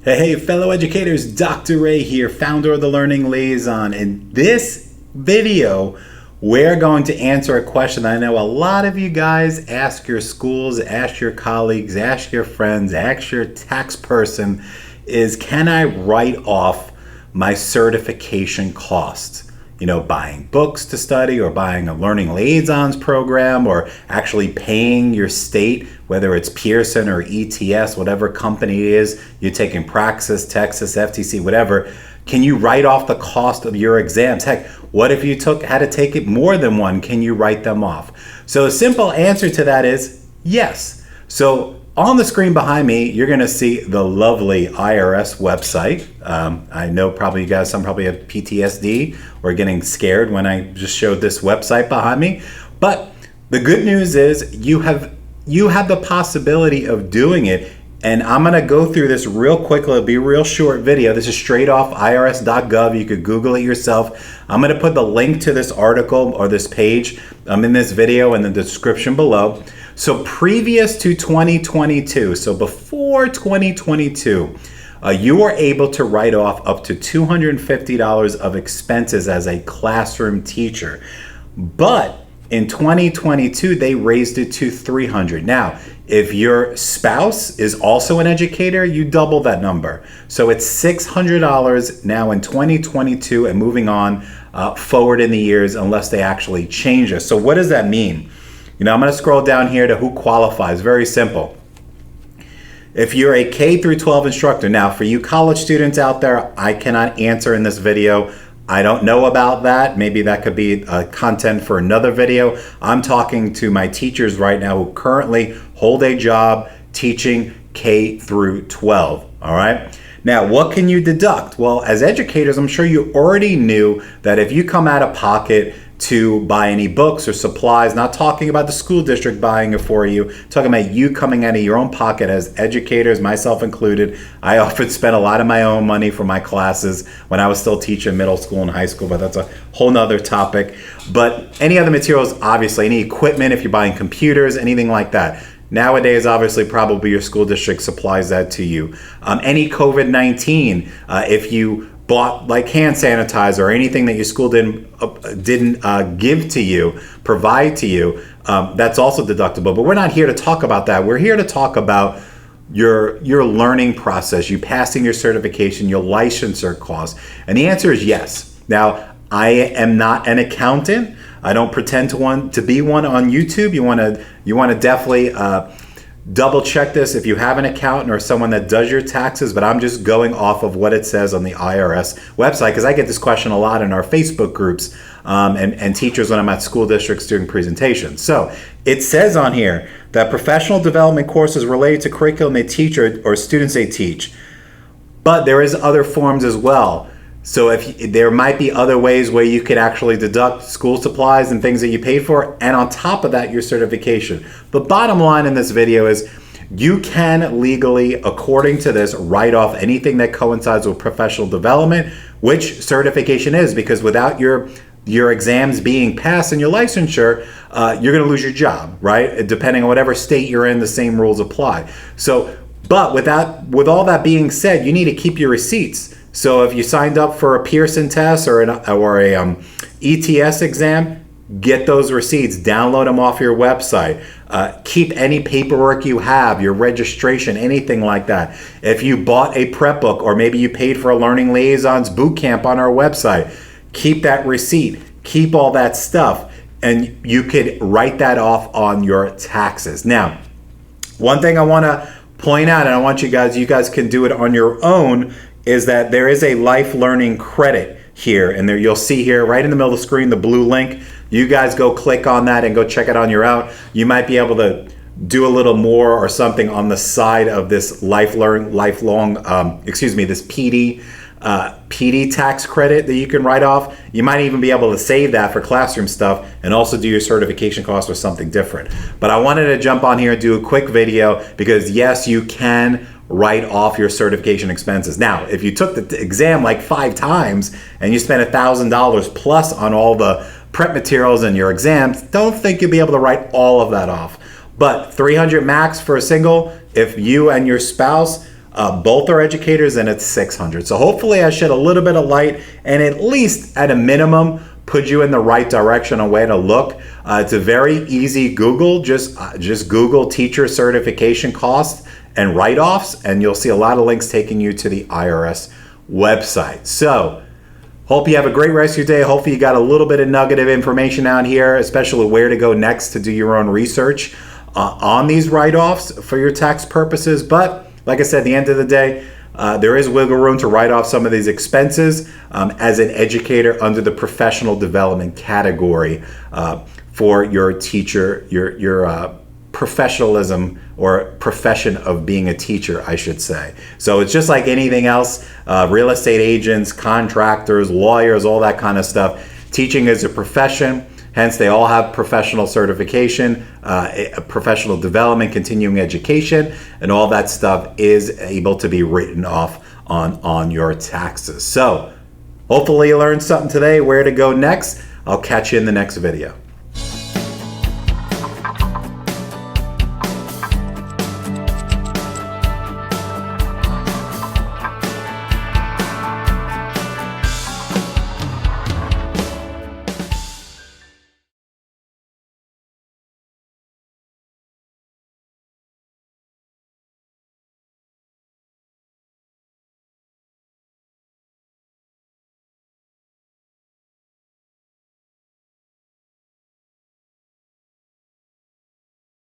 Hey, fellow educators, Dr. Ray here, founder of the Learning Liaison. In this video, we're going to answer a question I know a lot of you guys ask your schools, ask your colleagues, ask your friends, ask your tax person is, can I write off my certification costs? You know, buying books to study or buying a Learning Liaisons program or actually paying your state, whether it's Pearson or ETS, whatever company it is, you're taking Praxis, Texas, FTC, whatever. Can you write off the cost of your exams? Heck, what if you had to take it more than one? Can you write them off? So the simple answer to that is yes. So on the screen behind me, you're going to see the lovely IRS website. I know probably you guys, some probably have PTSD or getting scared when I just showed this website behind me. But the good news is you have the possibility of doing it. And I'm going to go through this real quickly. It'll be a real short video. This is straight off irs.gov. You could Google it yourself. I'm going to put the link to this article or this page in this video in the description below. So previous to 2022, so before 2022, you were able to write off up to $250 of expenses as a classroom teacher. But in 2022, they raised it to $300. Now, if your spouse is also an educator, you double that number. So it's $600 now in 2022 and moving on forward in the years unless they actually change it. So what does that mean? You know, I'm going to scroll down here to who qualifies. Very simple. If you're a K-12 instructor, now for you college students out there, I cannot answer in this video. I don't know about that. Maybe that could be content for another video. I'm talking to my teachers right now who currently hold a job teaching K-12. All right. Now, what can you deduct? Well, as educators, I'm sure you already knew that if you come out of pocket to buy any books or supplies, not talking about the school district buying it for you, talking about you coming out of your own pocket as educators, myself included. I often spent a lot of my own money for my classes when I was still teaching middle school and high school, but that's a whole nother topic. But any other materials, obviously, any equipment, if you're buying computers, anything like that. Nowadays, obviously, probably your school district supplies that to you. Any COVID-19, if you bought like hand sanitizer or anything that your school didn't give to you, provide to you, that's also deductible. But we're not here to talk about that. We're here to talk about your learning process, you passing your certification, your licensure costs. And the answer is yes. Now, I am not an accountant. I don't pretend to be one on YouTube. You want to definitely double check this if you have an accountant or someone that does your taxes, but I'm just going off of what it says on the IRS website because I get this question a lot in our Facebook groups and teachers when I'm at school districts doing presentations. So it says on here that professional development courses related to curriculum they teach or students they teach, but there is other forms as well. So if there might be other ways where you could actually deduct school supplies and things that you paid for, and on top of that, your certification. The bottom line in this video is you can legally, according to this, write off anything that coincides with professional development, which certification is, because without your exams being passed and your licensure, you're going to lose your job, right? Depending on whatever state you're in, the same rules apply. So, but with all that being said, you need to keep your receipts. So if you signed up for a Pearson test or a ETS exam, get those receipts, download them off your website. Keep any paperwork you have, your registration, anything like that. If you bought a prep book or maybe you paid for a Learning Liaisons Bootcamp on our website, keep that receipt, keep all that stuff, and you could write that off on your taxes. Now, one thing I want to point out, and I want you guys can do it on your own, is that there is a life learning credit here, and there you'll see here right in the middle of the screen the blue link. You guys go click on that and go check it on your own. You might be able to do a little more or something on the side of this this PD tax credit that you can write off. You might even be able to save that for classroom stuff and also do your certification costs or something different. But I wanted to jump on here and do a quick video because yes, you can write off your certification expenses. Now, if you took the exam like 5 times and you spent $1,000 plus on all the prep materials and your exams, don't think you'll be able to write all of that off. But $300 max for a single, if you and your spouse Both are educators, and it's $600. So hopefully I shed a little bit of light and at least at a minimum put you in the right direction, a way to look. It's a very easy Google. Just Google teacher certification costs and write-offs, and you'll see a lot of links taking you to the IRS website. So hope you have a great rest of your day. Hopefully you got a little bit of nugget of information out here, especially where to go next to do your own research on these write-offs for your tax purposes. But like I said, at the end of the day, there is wiggle room to write off some of these expenses as an educator under the professional development category for your teacher, your professionalism or profession of being a teacher, I should say. So it's just like anything else, real estate agents, contractors, lawyers, all that kind of stuff. Teaching is a profession. Hence, they all have professional certification, professional development, continuing education, and all that stuff is able to be written off on your taxes. So hopefully you learned something today, where to go next. I'll catch you in the next video.